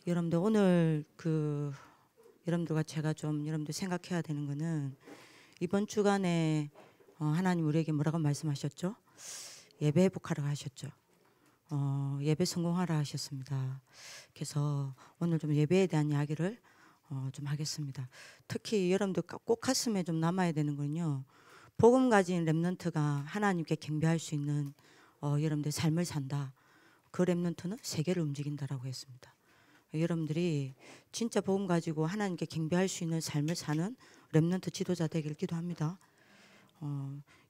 여러분들 오늘 여러분들과 제가 좀 여러분들 생각해야 되는 거는 이번 주간에 하나님 우리에게 뭐라고 말씀하셨죠? 예배 회복하라 하셨죠. 예배 성공하라 하셨습니다. 그래서 오늘 좀 예배에 대한 이야기를 좀 하겠습니다. 특히 여러분들 꼭 가슴에 좀 남아야 되는 건요. 복음 가진 렘넌트가 하나님께 경배할 수 있는 여러분들 삶을 산다. 그 렘넌트는 세계를 움직인다라고 했습니다. 여러분들이 진짜 복음 가지고 하나님께 경배할 수 있는 삶을 사는 렘넌트 지도자 되길 기도합니다.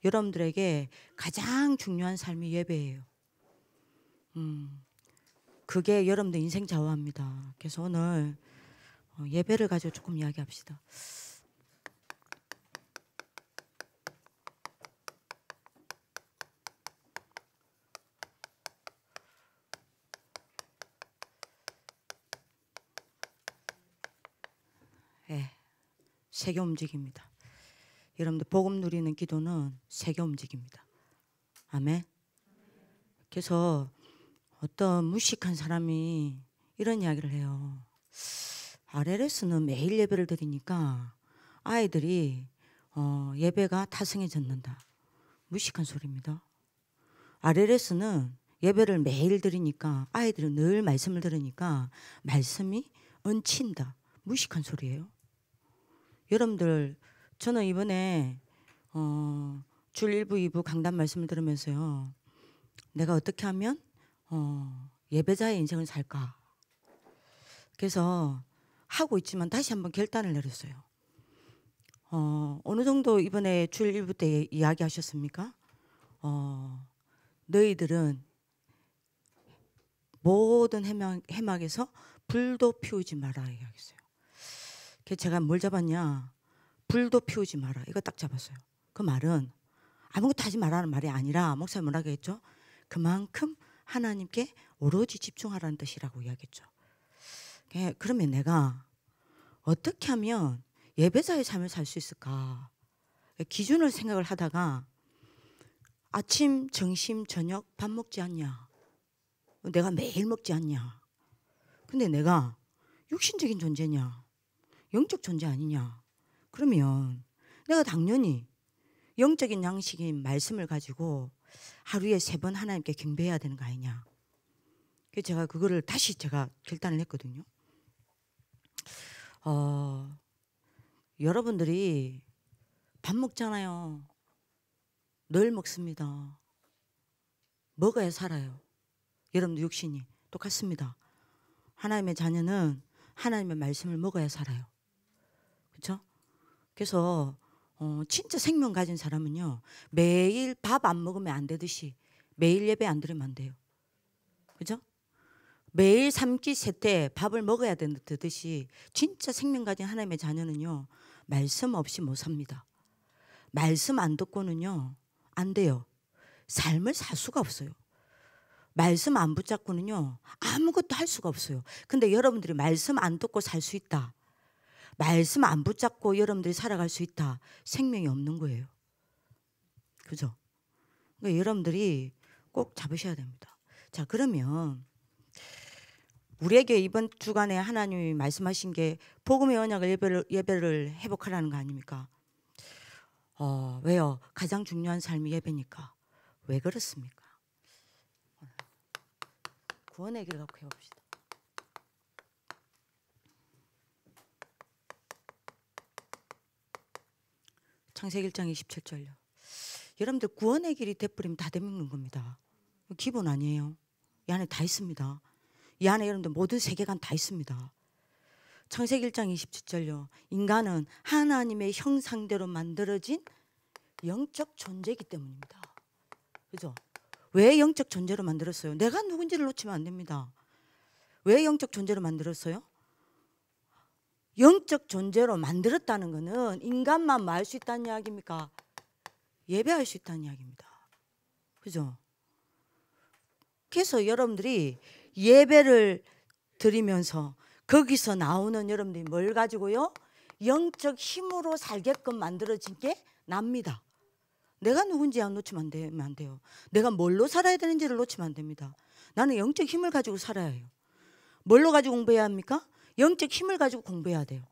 여러분들에게 가장 중요한 삶이 예배예요. 그게 여러분들 인생 좌우합니다. 그래서 오늘 예배를 가지고 조금 이야기합시다. 세계 움직입니다. 여러분들 복음 누리는 기도는 세계 움직입니다. 아멘. 그래서 어떤 무식한 사람이 이런 이야기를 해요. RLS는 매일 예배를 드리니까 아이들이 예배가 타성해졌는다. 무식한 소리입니다. RLS는 예배를 매일 드리니까 아이들은 늘 말씀을 들으니까 말씀이 얹힌다. 무식한 소리예요. 여러분들 저는 이번에 줄 1부 2부 강단 말씀을 들으면서요. 내가 어떻게 하면 예배자의 인생을 살까? 그래서 하고 있지만 다시 한번 결단을 내렸어요. 어느 정도 이번에 줄 1부 때 이야기하셨습니까? 너희들은 모든 해막에서 불도 피우지 마라 이야기했어요. 그래서 제가 뭘 잡았냐? 불도 피우지 마라. 이거 딱 잡았어요. 그 말은 아무것도 하지 말라는 말이 아니라 목사님 뭐라고 했죠? 그만큼 하나님께 오로지 집중하라는 뜻이라고 이야기했죠. 그러면 내가 어떻게 하면 예배자의 삶을 살 수 있을까? 기준을 생각을 하다가 아침, 점심, 저녁 밥 먹지 않냐? 내가 매일 먹지 않냐? 근데 내가 육신적인 존재냐? 영적 존재 아니냐? 그러면 내가 당연히 영적인 양식인 말씀을 가지고 하루에 3번 하나님께 경배해야 되는 거 아니냐? 그래서 제가 그거를 다시 제가 결단을 했거든요. 여러분들이 밥 먹잖아요. 늘 먹습니다. 먹어야 살아요. 여러분들 육신이 똑같습니다. 하나님의 자녀는 하나님의 말씀을 먹어야 살아요. 그렇죠? 그래서 진짜 생명 가진 사람은요. 매일 밥 안 먹으면 안 되듯이 매일 예배 안 드리면 안 돼요. 그죠? 매일 3끼 3때 밥을 먹어야 되듯이 진짜 생명 가진 하나님의 자녀는요. 말씀 없이 못 삽니다. 말씀 안 듣고는요. 안 돼요. 삶을 살 수가 없어요. 말씀 안 붙잡고는요. 아무것도 할 수가 없어요. 근데 여러분들이 말씀 안 듣고 살 수 있다. 말씀 안 붙잡고 여러분들이 살아갈 수 있다. 생명이 없는 거예요. 그죠? 그러니까 여러분들이 꼭 잡으셔야 됩니다. 자, 그러면 우리에게 이번 주간에 하나님이 말씀하신 게 복음의 언약을 예배를 회복하라는 거 아닙니까? 왜요? 가장 중요한 삶이 예배니까. 왜 그렇습니까? 구원의 길 갖고 해봅시다. 창세기 1장 27절요. 여러분들 구원의 길이 돼버리면 다 되는 겁니다. 기본 아니에요. 이 안에 다 있습니다. 이 안에 여러분들 모든 세계관 다 있습니다. 창세기 1장 27절요. 인간은 하나님의 형상대로 만들어진 영적 존재이기 때문입니다. 그죠? 왜 영적 존재로 만들었어요? 내가 누군지를 놓치면 안 됩니다. 왜 영적 존재로 만들었어요? 영적 존재로 만들었다는 것은 인간만 뭐 할 수 있다는 이야기입니까? 예배할 수 있다는 이야기입니다. 그죠? 그래서 여러분들이 예배를 드리면서 거기서 나오는 여러분들이 뭘 가지고요? 영적 힘으로 살게끔 만들어진 게 납니다. 내가 누군지 놓치면 안 돼요. 내가 뭘로 살아야 되는지를 놓치면 안 됩니다. 나는 영적 힘을 가지고 살아야 해요. 뭘로 가지고 공부해야 합니까? 영적 힘을 가지고 공부해야 돼요.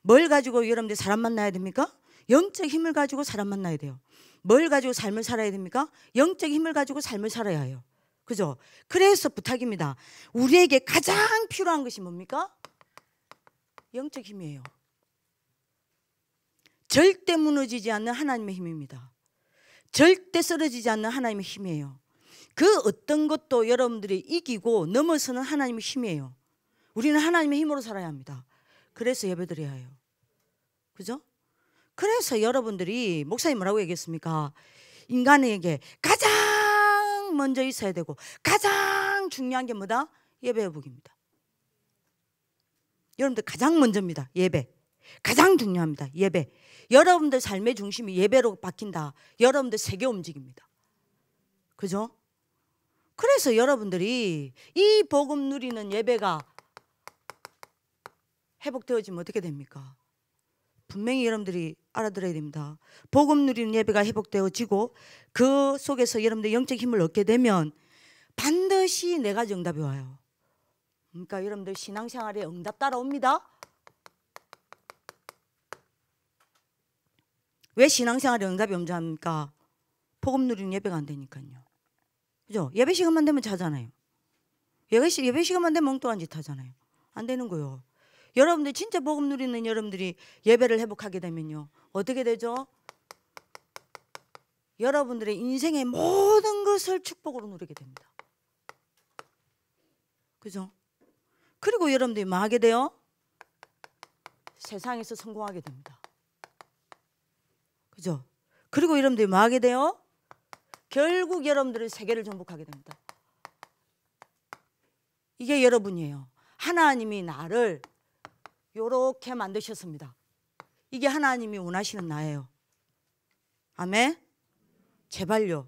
뭘 가지고 여러분들 사람 만나야 됩니까? 영적 힘을 가지고 사람 만나야 돼요. 뭘 가지고 삶을 살아야 됩니까? 영적 힘을 가지고 삶을 살아야 해요. 그죠? 그래서 부탁입니다. 우리에게 가장 필요한 것이 뭡니까? 영적 힘이에요. 절대 무너지지 않는 하나님의 힘입니다. 절대 쓰러지지 않는 하나님의 힘이에요. 그 어떤 것도 여러분들이 이기고 넘어서는 하나님의 힘이에요. 우리는 하나님의 힘으로 살아야 합니다. 그래서 예배드려야 해요. 그죠? 그래서 여러분들이 목사님 뭐라고 얘기했습니까? 인간에게 가장 먼저 있어야 되고 가장 중요한 게 뭐다? 예배 회복입니다. 여러분들 가장 먼저입니다. 예배. 가장 중요합니다. 예배. 여러분들 삶의 중심이 예배로 바뀐다. 여러분들 세계 움직입니다. 그죠? 그래서 여러분들이 이 복음 누리는 예배가 회복되어지면 어떻게 됩니까? 분명히 여러분들이 알아들어야 됩니다. 복음 누리는 예배가 회복되어지고 그 속에서 여러분들 영적 힘을 얻게 되면 반드시 네 가지 응답이 와요. 그러니까 여러분들 신앙생활에 응답 따라옵니다. 왜 신앙생활에 응답이 없는지 압니까? 복음 누리는 예배가 안 되니까요. 그죠? 예배 시간만 되면 자잖아요. 예배 시간만 되면 엉뚱한 짓 하잖아요. 안 되는 거예요. 여러분들 진짜 복음 누리는 여러분들이 예배를 회복하게 되면요. 어떻게 되죠? 여러분들의 인생의 모든 것을 축복으로 누리게 됩니다. 그죠? 그리고 여러분들이 뭐 하게 돼요? 세상에서 성공하게 됩니다. 그죠? 그리고 여러분들이 뭐 하게 돼요? 결국 여러분들은 세계를 정복하게 됩니다. 이게 여러분이에요. 하나님이 나를 요렇게 만드셨습니다. 이게 하나님이 원하시는 나예요. 아멘? 제발요.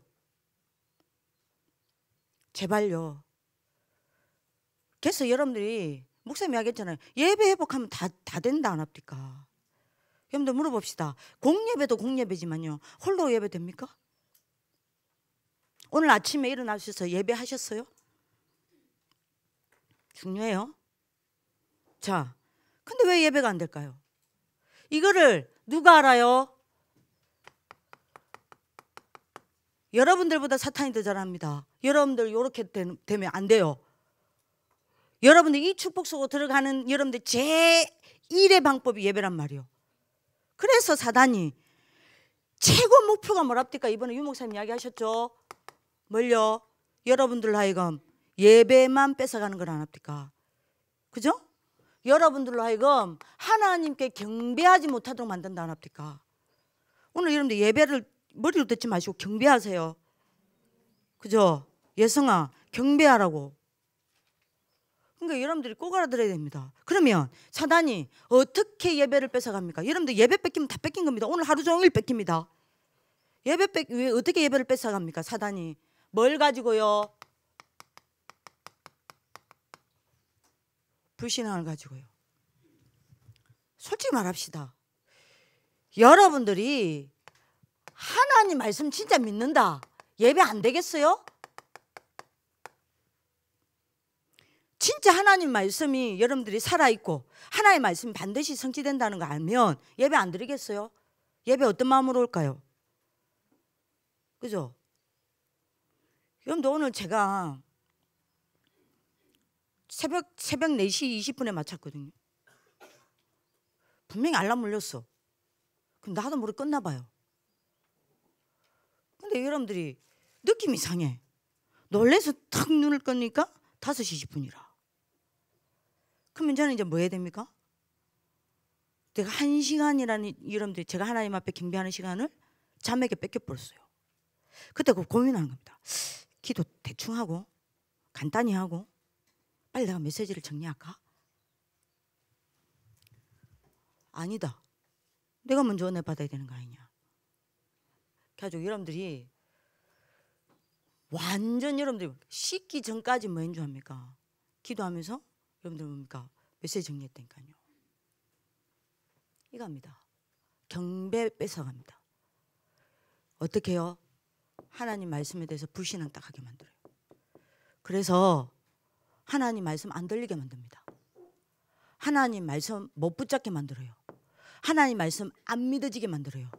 제발요. 그래서 여러분들이 목사님이 하겠잖아요. 예배 회복하면 다 된다 안 합니까? 여러분들 물어봅시다. 공예배도 공예배지만요. 홀로 예배 됩니까? 오늘 아침에 일어나셔서 예배하셨어요? 중요해요. 자, 근데 왜 예배가 안 될까요? 이거를 누가 알아요? 여러분들보다 사탄이 더 잘합니다. 여러분들 이렇게 되면 안 돼요. 여러분들 이 축복 속으로 들어가는 여러분들 제1의 방법이 예배란 말이에요. 그래서 사단이 최고 목표가 뭐랍니까? 이번에 유 목사님 이야기하셨죠? 뭘요? 여러분들 하여금 예배만 뺏어가는 걸 안 합니까? 그죠? 여러분들로 하여금 하나님께 경배하지 못하도록 만든다 안 합니까? 오늘 여러분들 예배를 머리로 듣지 마시고 경배하세요. 그죠? 예성아 경배하라고. 그러니까 여러분들이 꼭 알아들어야 됩니다. 그러면 사단이 어떻게 예배를 뺏어갑니까? 여러분들 예배 뺏기면 다 뺏긴 겁니다. 오늘 하루 종일 뺏깁니다. 왜 어떻게 예배를 뺏어갑니까? 사단이 뭘 가지고요? 불신앙을 가지고요. 솔직히 말합시다. 여러분들이 하나님 말씀 진짜 믿는다. 예배 안 되겠어요? 진짜 하나님 말씀이 여러분들이 살아있고 하나님의 말씀이 반드시 성취된다는 거 알면 예배 안 드리겠어요? 예배 어떤 마음으로 올까요? 그죠? 여러분들 오늘 제가 새벽 4시 20분에 마쳤거든요. 분명히 알람 울렸어. 근데 나도 모르게 끝나 봐요. 근데 여러분들이 느낌이 이상해. 놀래서 탁 눈을 끄니까 5시 20분이라. 그러면 저는 이제 뭐 해야 됩니까? 내가 1시간이라는 여러분들이 제가 하나님 앞에 경배하는 시간을 잠에게 뺏겨버렸어요. 그때 그 고민하는 겁니다. 기도 대충 하고 간단히 하고 빨리 내가 메시지를 정리할까? 아니다. 내가 먼저 은혜 받아야 되는 거 아니냐. 그래가지고 여러분들이 완전 여러분들이 씻기 전까지 뭐 했는 줄 압니까? 기도하면서 여러분들 뭡니까? 메시지 정리했다니까요. 이겁니다. 경배 뺏어갑니다. 어떻게 해요? 하나님 말씀에 대해서 불신앙 딱 하게 만들어요. 그래서 하나님 말씀 안 들리게 만듭니다. 하나님 말씀 못 붙잡게 만들어요. 하나님 말씀 안 믿어지게 만들어요.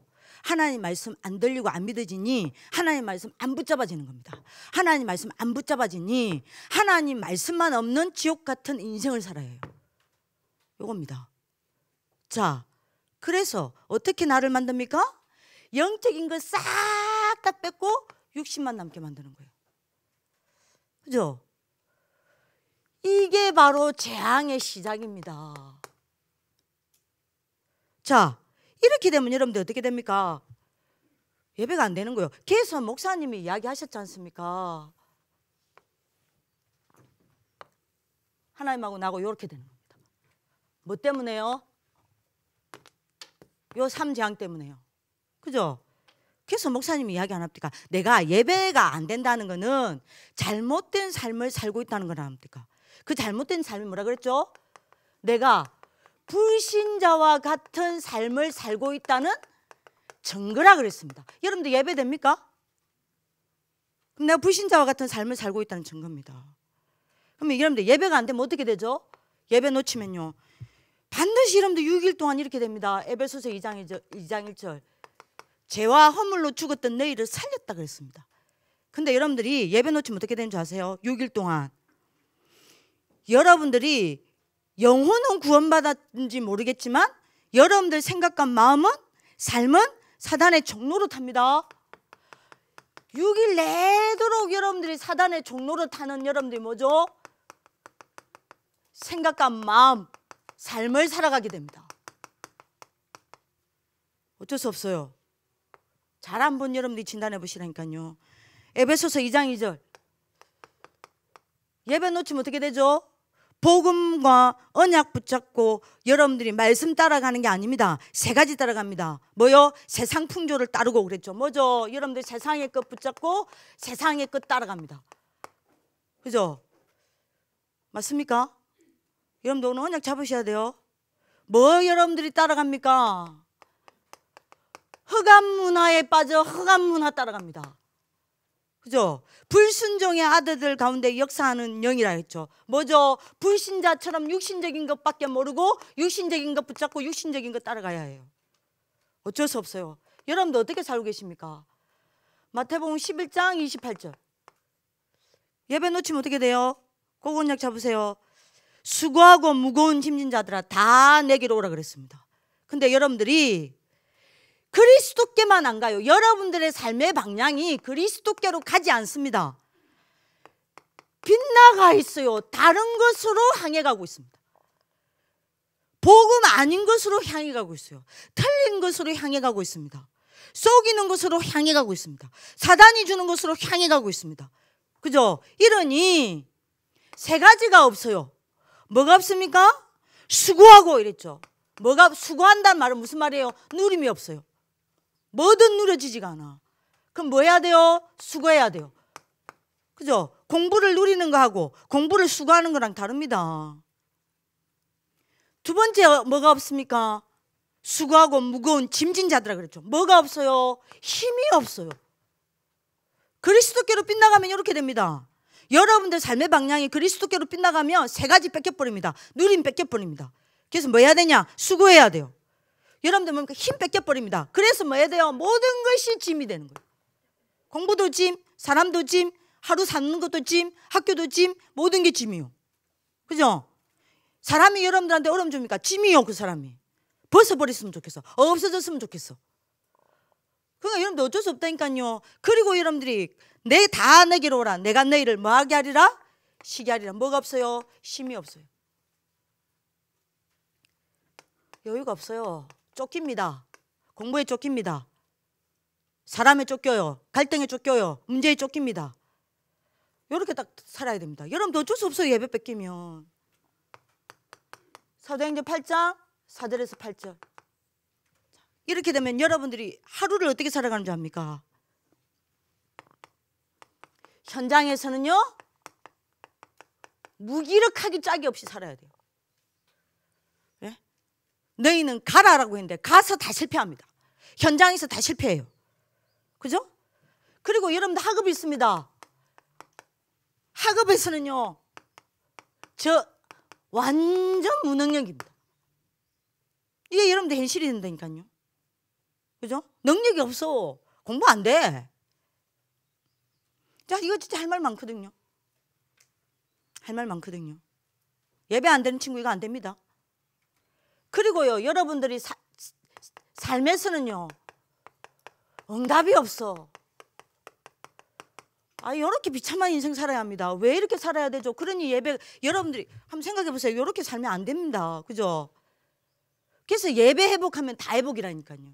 하나님 말씀 안 들리고 안 믿어지니 하나님 말씀 안 붙잡아지는 겁니다. 하나님 말씀 안 붙잡아지니 하나님 말씀만 없는 지옥 같은 인생을 살아요. 요겁니다. 자, 그래서 어떻게 나를 만듭니까? 영적인 거 싹 다 뺏고 육신만 남게 만드는 거예요. 그죠? 이게 바로 재앙의 시작입니다. 자, 이렇게 되면 여러분들 어떻게 됩니까? 예배가 안 되는 거예요. 그래서 목사님이 이야기하셨지 않습니까? 하나님하고 나하고 이렇게 되는 겁니다. 뭐 때문에요? 요 3재앙 때문에요. 그죠? 그래서 목사님이 이야기 안 합니까? 내가 예배가 안 된다는 거는 잘못된 삶을 살고 있다는 걸 압니까? 그 잘못된 삶이 뭐라 그랬죠? 내가 불신자와 같은 삶을 살고 있다는 증거라 그랬습니다. 여러분들 예배 됩니까? 그럼 내가 불신자와 같은 삶을 살고 있다는 증거입니다. 그러면 여러분들 예배가 안 되면 어떻게 되죠? 예배 놓치면요, 반드시 여러분들 6일 동안 이렇게 됩니다. 에베소서 2장 1절 죄와 허물로 죽었던 너희를 살렸다 그랬습니다. 근데 여러분들이 예배 놓치면 어떻게 되는 줄 아세요? 6일 동안 여러분들이 영혼은 구원받았는지 모르겠지만 여러분들 생각과 마음은, 삶은 사단의 종로로 탑니다. 6일 내도록 여러분들이 사단의 종로로 타는 여러분들이 뭐죠? 생각과 마음, 삶을 살아가게 됩니다. 어쩔 수 없어요. 잘 한번 여러분들이 진단해 보시라니까요. 에베소서 2장 2절 예배 놓치면 어떻게 되죠? 복음과 언약 붙잡고 여러분들이 말씀 따라가는 게 아닙니다. 세 가지 따라갑니다. 뭐요? 세상 풍조를 따르고 그랬죠. 뭐죠? 여러분들 세상의 것 붙잡고 세상의 것 따라갑니다. 그죠? 맞습니까? 여러분들 오늘 언약 잡으셔야 돼요. 뭐 여러분들이 따라갑니까? 흑암 문화에 빠져 흑암 문화 따라갑니다. 그죠? 불순종의 아들들 가운데 역사하는 영이라 했죠. 뭐죠? 불신자처럼 육신적인 것밖에 모르고 육신적인 것 붙잡고 육신적인 것 따라가야 해요. 어쩔 수 없어요. 여러분들 어떻게 살고 계십니까? 마태복음 11장 28절 예배 놓치면 어떻게 돼요? 꼭 언약 잡으세요. 수고하고 무거운 짐진 자들아 다 내게로 오라 그랬습니다. 근데 여러분들이 그리스도께만 안 가요. 여러분들의 삶의 방향이 그리스도께로 가지 않습니다. 빗나가 있어요. 다른 것으로 향해 가고 있습니다. 복음 아닌 것으로 향해 가고 있어요. 틀린 것으로 향해 가고 있습니다. 속이는 것으로 향해 가고 있습니다. 사단이 주는 것으로 향해 가고 있습니다. 그죠? 이러니 세 가지가 없어요. 뭐가 없습니까? 수고하고 이랬죠. 뭐가 수고한다는 말은 무슨 말이에요? 누림이 없어요. 뭐든 누려지지가 않아. 그럼 뭐 해야 돼요? 수고해야 돼요. 그죠? 공부를 누리는 거하고 공부를 수고하는 거랑 다릅니다. 두 번째 뭐가 없습니까? 수고하고 무거운 짐진 자들아 그랬죠. 뭐가 없어요? 힘이 없어요. 그리스도께로 빗나가면 이렇게 됩니다. 여러분들 삶의 방향이 그리스도께로 빗나가면 세 가지 뺏겨버립니다. 누림 뺏겨버립니다. 그래서 뭐 해야 되냐? 수고해야 돼요. 여러분들 뭡니까? 힘 뺏겨버립니다. 그래서 뭐 해야 돼요? 모든 것이 짐이 되는 거예요. 공부도 짐, 사람도 짐, 하루 사는 것도 짐, 학교도 짐, 모든 게 짐이요. 그죠? 사람이 여러분들한테 어려움 줍니까? 짐이요. 그 사람이 벗어버렸으면 좋겠어. 없어졌으면 좋겠어. 그러니까 여러분들 어쩔 수 없다니까요. 그리고 여러분들이 다 내게로 오라. 내가 너희를 뭐하게 하리라? 쉬게 하리라. 뭐가 없어요? 힘이 없어요. 여유가 없어요. 쫓깁니다. 공부에 쫓깁니다. 사람에 쫓겨요. 갈등에 쫓겨요. 문제에 쫓깁니다. 이렇게 딱 살아야 됩니다. 여러분도 어쩔 수 없어요. 예배 뺏기면. 사도행전 8장 4절에서 8절 이렇게 되면 여러분들이 하루를 어떻게 살아가는 줄 압니까? 현장에서는요 무기력하기 짝이 없이 살아야 돼요. 네? 너희는 가라라고 했는데 가서 다 실패합니다. 현장에서 다 실패해요. 그죠? 그리고 여러분들 학업이 있습니다. 학업에서는요 저 완전 무능력입니다. 이게 여러분들 현실이 된다니까요. 그죠? 능력이 없어. 공부 안 돼. 자, 이거 진짜 할 말 많거든요. 할 말 많거든요. 예배 안 되는 친구 이거 안 됩니다. 그리고요, 여러분들이 삶에서는요, 응답이 없어. 아, 이렇게 비참한 인생 살아야 합니다. 왜 이렇게 살아야 되죠? 그러니 예배, 여러분들이 한번 생각해 보세요. 이렇게 살면 안 됩니다. 그죠? 그래서 예배 회복하면 다 회복이라니까요.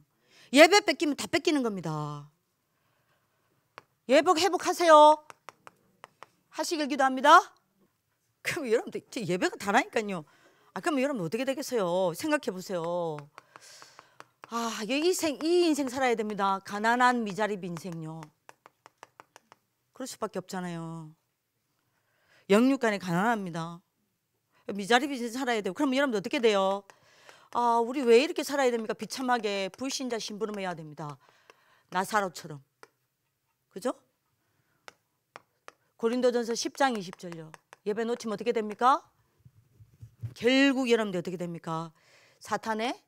예배 뺏기면 다 뺏기는 겁니다. 예복 회복하세요. 하시길 기도합니다. 그럼 여러분들 예배가 다라니까요. 아, 그럼 여러분 어떻게 되겠어요? 생각해 보세요. 아, 이 인생 살아야 됩니다. 가난한 미자립 인생요. 그럴 수밖에 없잖아요. 영육간에 가난합니다. 미자립 인생 살아야 되고. 그럼 여러분들 어떻게 돼요? 아, 우리 왜 이렇게 살아야 됩니까? 비참하게 불신자 심부름해야 됩니다. 나사로처럼. 그죠? 고린도전서 10장 20절요. 예배 놓치면 어떻게 됩니까? 결국 여러분들 어떻게 됩니까? 사탄의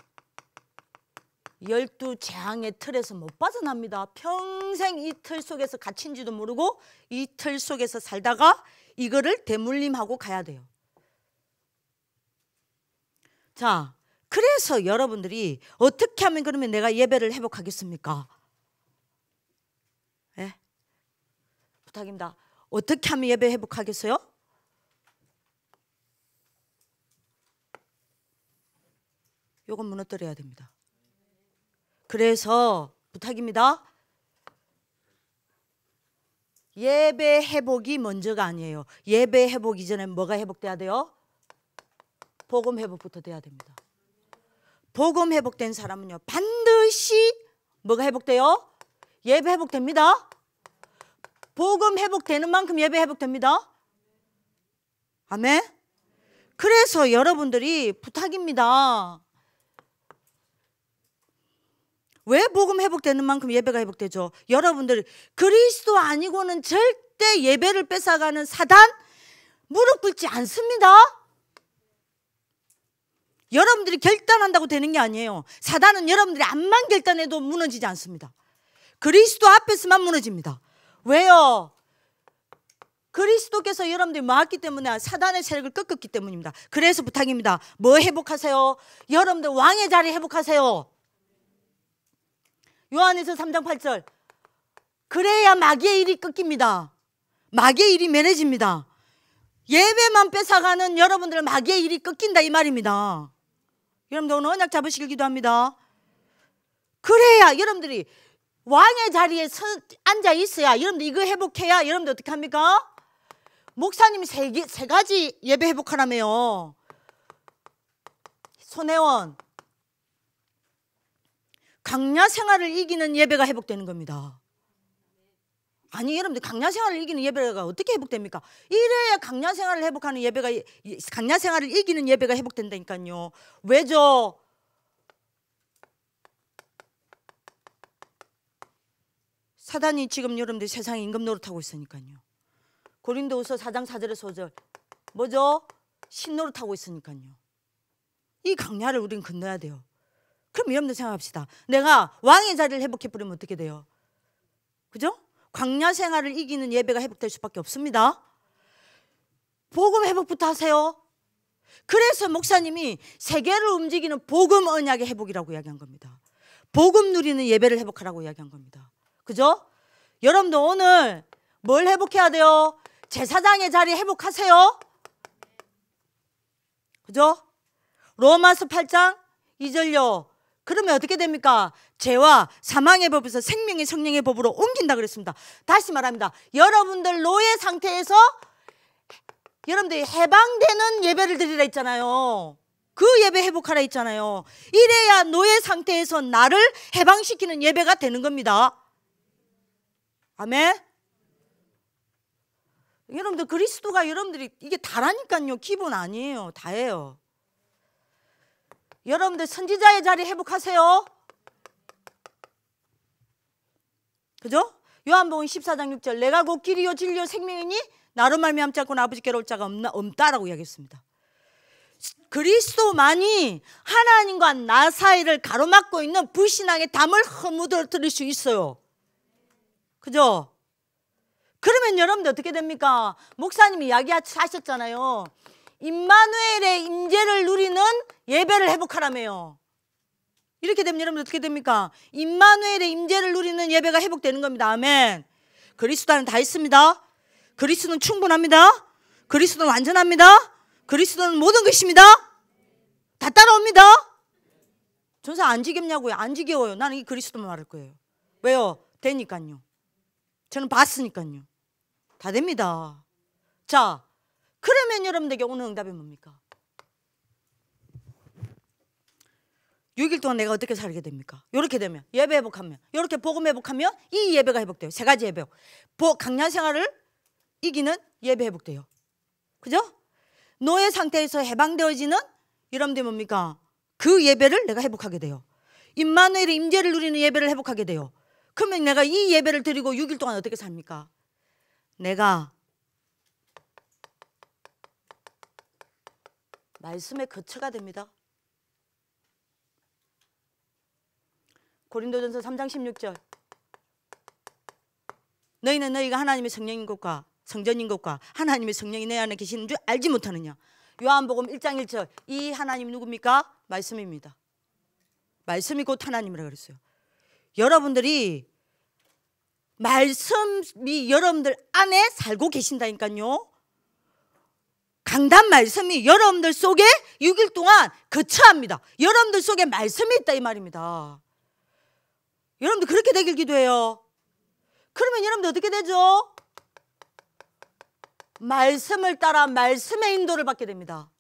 12재앙의 틀에서 못 벗어납니다. 평생 이 틀 속에서 갇힌지도 모르고 이 틀 속에서 살다가 이거를 대물림하고 가야 돼요. 자, 그래서 여러분들이 어떻게 하면 그러면 내가 예배를 회복하겠습니까? 예? 부탁입니다. 어떻게 하면 예배 회복하겠어요? 요건 무너뜨려야 됩니다. 그래서 부탁입니다. 예배 회복이 먼저가 아니에요. 예배 회복 이전에 뭐가 회복돼야 돼요? 복음 회복부터 돼야 됩니다. 복음 회복된 사람은요, 반드시 뭐가 회복돼요? 예배 회복됩니다. 복음 회복되는 만큼 예배 회복됩니다. 아멘. 그래서 여러분들이 부탁입니다. 왜 복음 회복되는 만큼 예배가 회복되죠? 여러분들 그리스도 아니고는 절대 예배를 뺏어가는 사단 무릎 꿇지 않습니다. 여러분들이 결단한다고 되는 게 아니에요. 사단은 여러분들이 암만 결단해도 무너지지 않습니다. 그리스도 앞에서만 무너집니다. 왜요? 그리스도께서 여러분들이 모았기 때문에 사단의 세력을 꺾었기 때문입니다. 그래서 부탁입니다. 뭐 회복하세요? 여러분들 왕의 자리 회복하세요. 요한에서 3장 8절. 그래야 마귀의 일이 꺾입니다. 마귀의 일이 멸해집니다. 예배만 뺏어가는 여러분들 마귀의 일이 꺾인다 이 말입니다. 여러분들 오늘 언약 잡으시길 기도합니다. 그래야 여러분들이 왕의 자리에 앉아 있어야 여러분들 이거 회복해야 여러분들 어떻게 합니까? 목사님이 세 가지 예배 회복하라며요. 손혜원, 강야 생활을 이기는 예배가 회복되는 겁니다. 아니 여러분들 강야 생활을 이기는 예배가 어떻게 회복됩니까? 이래야 강야 생활을 회복하는 예배가 강야 생활을 이기는 예배가 회복된다니까요. 왜죠? 사단이 지금 여러분들 세상에 임금 노릇하고 있으니까요. 고린도후서 4장 4절에서 5절 뭐죠? 신노릇하고 있으니까요. 이 강야를 우리는 건너야 돼요. 그럼 여러분들 생각합시다. 내가 왕의 자리를 회복해버리면 어떻게 돼요? 그죠? 광야 생활을 이기는 예배가 회복될 수밖에 없습니다. 복음 회복부터 하세요. 그래서 목사님이 세계를 움직이는 복음 언약의 회복이라고 이야기한 겁니다. 복음 누리는 예배를 회복하라고 이야기한 겁니다. 그죠? 여러분들 오늘 뭘 회복해야 돼요? 제사장의 자리 회복하세요. 그죠? 로마서 8장 2절요. 그러면 어떻게 됩니까? 죄와 사망의 법에서 생명의 성령의 법으로 옮긴다 그랬습니다. 다시 말합니다. 여러분들 노예 상태에서 여러분들이 해방되는 예배를 드리라 했잖아요. 그 예배 회복하라 했잖아요. 이래야 노예 상태에서 나를 해방시키는 예배가 되는 겁니다. 아멘. 여러분들 그리스도가 여러분들이 이게 다라니까요. 기본 아니에요. 다예요. 여러분들 선지자의 자리 회복하세요. 그죠? 요한복음 14장 6절 내가 곧 길이요 진리요 생명이니 나로 말미암지 않고는 아버지께로 올 자가 없다라고 이야기했습니다. 그리스도만이 하나님과 나 사이를 가로막고 있는 불신앙의 담을 허무들어뜨릴 수 있어요. 그죠? 그러면 여러분들 어떻게 됩니까? 목사님이 이야기하셨잖아요. 임마누엘의 임재를 누리는 예배를 회복하라며요. 이렇게 되면 여러분 어떻게 됩니까? 임마누엘의 임재를 누리는 예배가 회복되는 겁니다. 아멘. 그리스도 안에 다 있습니다. 그리스도는 충분합니다. 그리스도는 완전합니다. 그리스도는 모든 것입니다. 다 따라옵니다. 전사 안 지겹냐고요? 안 지겨워요. 나는 이 그리스도만 말할 거예요. 왜요? 되니까요. 저는 봤으니까요. 다 됩니다. 자, 그러면 여러분들에게 오늘 응답이 뭡니까? 6일 동안 내가 어떻게 살게 됩니까? 이렇게 되면 예배 회복하면, 이렇게 복음 회복하면 이 예배가 회복돼요. 세 가지 예배. 강약 생활을 이기는 예배 회복돼요. 그죠? 노예 상태에서 해방되어지는 여러분들이 뭡니까? 그 예배를 내가 회복하게 돼요. 임마누엘의 임재를 누리는 예배를 회복하게 돼요. 그러면 내가 이 예배를 드리고 6일 동안 어떻게 삽니까? 내가 말씀의 거처가 됩니다. 고린도전서 3장 16절. 너희는 너희가 하나님의 성령인 것과 성전인 것과 하나님의 성령이 내 안에 계시는 줄 알지 못하느냐. 요한복음 1장 1절. 이 하나님이 누굽니까? 말씀입니다. 말씀이 곧 하나님이라고 그랬어요. 여러분들이 말씀이 여러분들 안에 살고 계신다니까요. 강단 말씀이 여러분들 속에 6일 동안 거처합니다. 여러분들 속에 말씀이 있다 이 말입니다. 여러분들 그렇게 되길 기도해요. 그러면 여러분들 어떻게 되죠? 말씀을 따라 말씀의 인도를 받게 됩니다.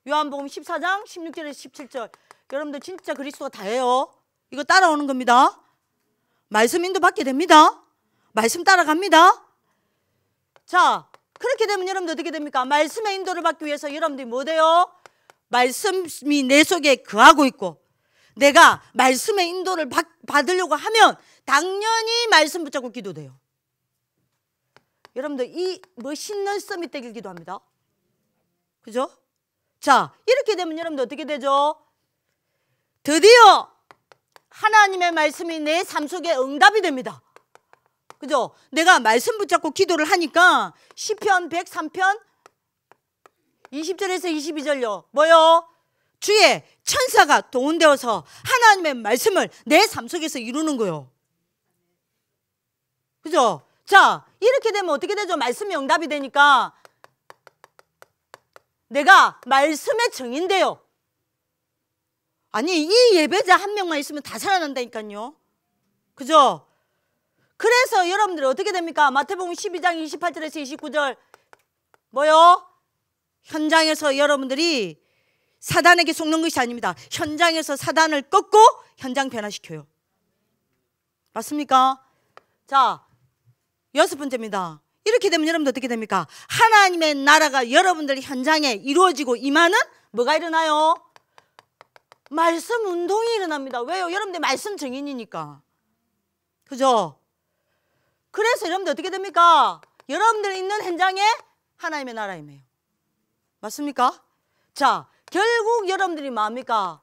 요한복음 14장 16절에서 17절. 여러분들 진짜 그리스도가 다예요. 이거 따라오는 겁니다. 말씀 인도 받게 됩니다. 말씀 따라갑니다. 자, 그렇게 되면 여러분들 어떻게 됩니까? 말씀의 인도를 받기 위해서 여러분들이 뭐 돼요? 말씀이 내 속에 거하고 있고 내가 말씀의 인도를 받으려고 하면 당연히 말씀 붙잡고 기도돼요. 여러분들 이 멋있는 서밋 되길 기도합니다. 그죠? 자, 이렇게 되면 여러분들 어떻게 되죠? 드디어 하나님의 말씀이 내 삶 속에 응답이 됩니다. 그죠? 내가 말씀 붙잡고 기도를 하니까 시편 103편 20절에서 22절요. 뭐요? 주의 천사가 동원되어서 하나님의 말씀을 내 삶 속에서 이루는 거요. 그죠? 자, 이렇게 되면 어떻게 되죠? 말씀이 응답이 되니까 내가 말씀의 증인돼요. 아니, 이 예배자 한 명만 있으면 다 살아난다니까요. 그죠? 그래서 여러분들이 어떻게 됩니까? 마태복음 12장 28절에서 29절 뭐요? 현장에서 여러분들이 사단에게 속는 것이 아닙니다. 현장에서 사단을 꺾고 현장 변화시켜요. 맞습니까? 자, 6번째입니다. 이렇게 되면 여러분들 어떻게 됩니까? 하나님의 나라가 여러분들 현장에 이루어지고 임하는 뭐가 일어나요? 말씀 운동이 일어납니다. 왜요? 여러분들 말씀 증인이니까. 그죠? 그래서 여러분들 어떻게 됩니까? 여러분들 있는 현장에 하나님의 나라 임해요. 맞습니까? 자, 결국 여러분들이 뭐합니까?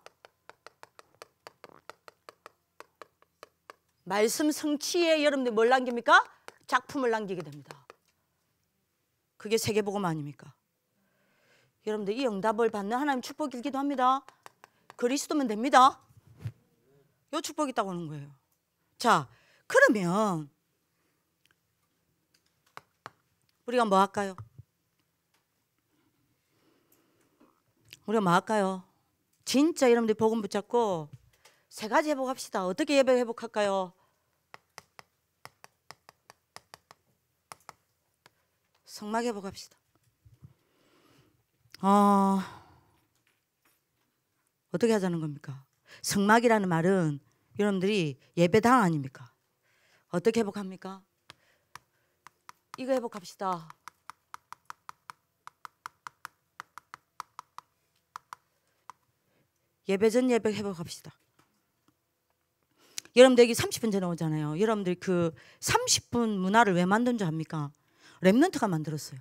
말씀 성취에 여러분들이 뭘 남깁니까? 작품을 남기게 됩니다. 그게 세계복음 아닙니까? 여러분들 이 응답을 받는 하나님 축복을 기도합니다. 그리스도면 됩니다. 요 축복이 있다고 하는 거예요. 자, 그러면 우리가 뭐 할까요? 우리가 뭐 할까요? 진짜 여러분들 복음 붙잡고 세 가지 회복합시다. 어떻게 예배 회복할까요? 성막 회복합시다. 어떻게 하자는 겁니까? 성막이라는 말은 여러분들이 예배당 아닙니까? 어떻게 회복합니까? 이거 회복합시다. 예배 전 예배 회복합시다. 여러분들 여기 30분 전에 오잖아요. 여러분들 그 30분 문화를 왜 만든 줄 압니까? 랩런트가 만들었어요.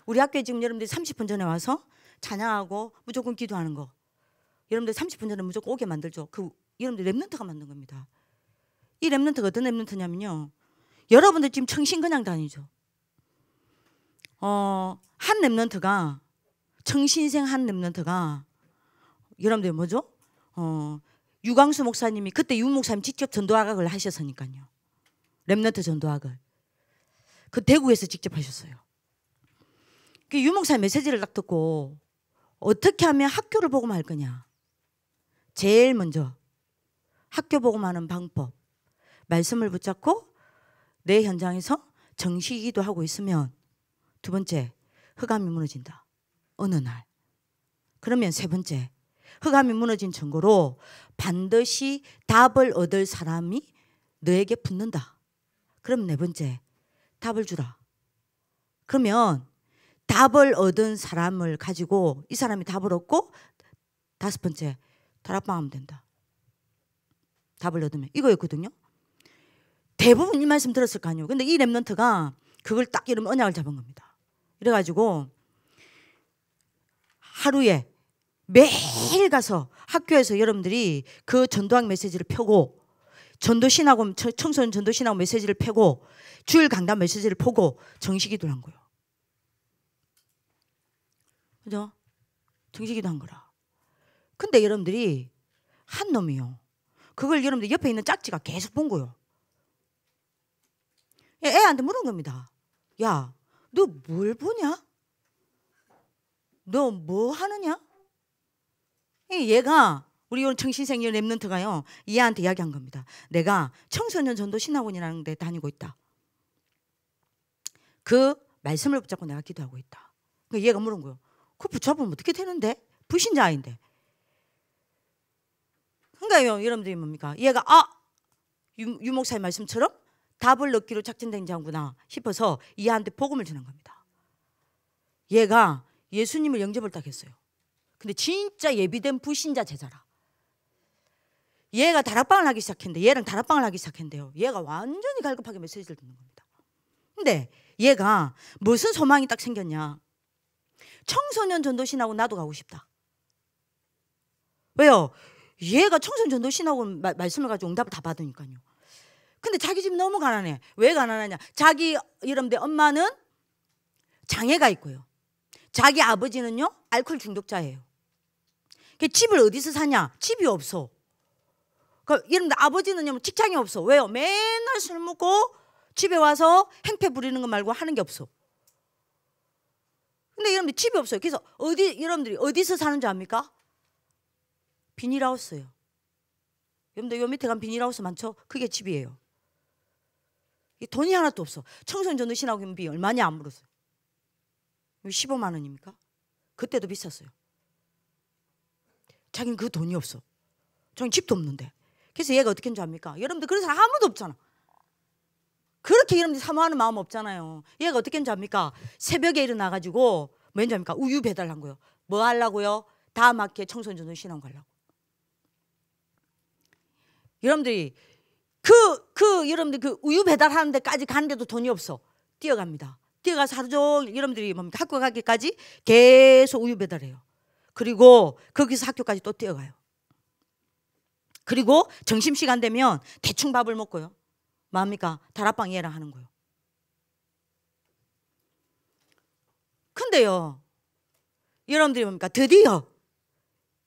우리 학교에 지금 여러분들이 30분 전에 와서 찬양하고 무조건 기도하는 거, 여러분들 30분 전에 무조건 오게 만들죠. 그 여러분들 랩런트가 만든 겁니다. 이 랩런트가 어떤 랩런트냐면요, 여러분들 지금 청신 그냥 다니죠. 한 랩런트가, 청신생 한 랩런트가 여러분들 뭐죠? 유광수 목사님이 그때 유 목사님 직접 전도학을 하셨으니까요. 랩런트 전도학을 그 대구에서 직접 하셨어요. 그 유 목사님 메시지를 딱 듣고 어떻게 하면 학교를 복음할 거냐. 제일 먼저 학교 복음하는 방법, 말씀을 붙잡고 내 현장에서 정식기도 하고 있으면, 두 번째, 흑암이 무너진다. 어느 날. 그러면 세 번째, 흑암이 무너진 증거로 반드시 답을 얻을 사람이 너에게 붙는다. 그럼 네 번째, 답을 주라. 그러면 답을 얻은 사람을 가지고 이 사람이 답을 얻고, 다섯 번째, 다락방하면 된다. 답을 얻으면. 이거였거든요. 대부분 이 말씀 들었을 거 아니에요. 근데 이 랩런트가 그걸 딱 이러면 언약을 잡은 겁니다. 이래가지고 하루에 매일 가서 학교에서 여러분들이 그 전도학 메시지를 펴고, 전도신학원, 청소년 전도신학원 메시지를 펴고, 주일 강단 메시지를 펴고 정식기도를 한 거예요. 그죠? 정식기도 한 거라. 근데 여러분들이 한 놈이요, 그걸 여러분들 옆에 있는 짝지가 계속 본 거예요. 애한테 물은 겁니다. 야, 너 뭘 보냐? 너 뭐 하느냐? 얘가, 우리 오늘 청신생 랩런트가요, 이 애한테 이야기한 겁니다. 내가 청소년 전도 신학원이라는 데 다니고 있다. 그 말씀을 붙잡고 내가 기도하고 있다. 그러니까 얘가 물은 거예요. 그거 붙잡으면 어떻게 되는데? 불신자아인데. 그러니까요, 여러분들이 뭡니까? 얘가 유 목사의 말씀처럼 답을 얻기로 작정된 자구나 싶어서 이 애한테 복음을 주는 겁니다. 얘가 예수님을 영접을 딱 했어요. 근데 진짜 예비된 불신자 제자라. 얘가 다락방을 하기 시작했는데, 얘랑 다락방을 하기 시작했는데요, 얘가 완전히 갈급하게 메시지를 듣는 겁니다. 근데 얘가 무슨 소망이 딱 생겼냐? 청소년 전도신학원 나도 가고 싶다. 왜요? 얘가 청소년 전도신학원 말씀을 가지고 응답을 다 받으니까요. 근데 자기 집 너무 가난해. 왜 가난하냐? 자기 여러분들 엄마는 장애가 있고요, 자기 아버지는요 알코올 중독자예요. 집을 어디서 사냐? 집이 없어. 여러분들 아버지는요 직장이 없어. 왜요? 맨날 술 먹고 집에 와서 행패 부리는 거 말고 하는 게 없어. 근데 여러분들 집이 없어요. 그래서 여러분들이 어디서 사는 줄 압니까? 비닐하우스예요. 여러분들 요 밑에 가면 비닐하우스 많죠? 그게 집이에요. 돈이 하나도 없어. 청소년 전도신학원비 얼마냐 안 물었어요. 15만 원입니까? 그때도 비쌌어요. 자기는 그 돈이 없어. 자기는 집도 없는데. 그래서 얘가 어떻게 했는 줄 압니까? 여러분들 그런 사람 아무도 없잖아. 그렇게 여러분들 사모하는 마음 없잖아요. 얘가 어떻게 했는 줄 압니까? 새벽에 일어나가지고 뭐 했는 줄 압니까? 우유 배달한 거예요. 뭐 하려고요? 다음 학기에 청소년 전도신학원 가려고. 여러분들이 여러분들 그 우유 배달하는 데까지 가는데도 돈이 없어. 뛰어갑니다. 뛰어가서 하루 종일 여러분들이 뭡니까? 학교 가기까지 계속 우유 배달해요. 그리고 거기서 학교까지 또 뛰어가요. 그리고 점심시간 되면 대충 밥을 먹고요. 뭡니까? 다락방 얘랑 하는 거예요. 근데요, 여러분들이 뭡니까? 드디어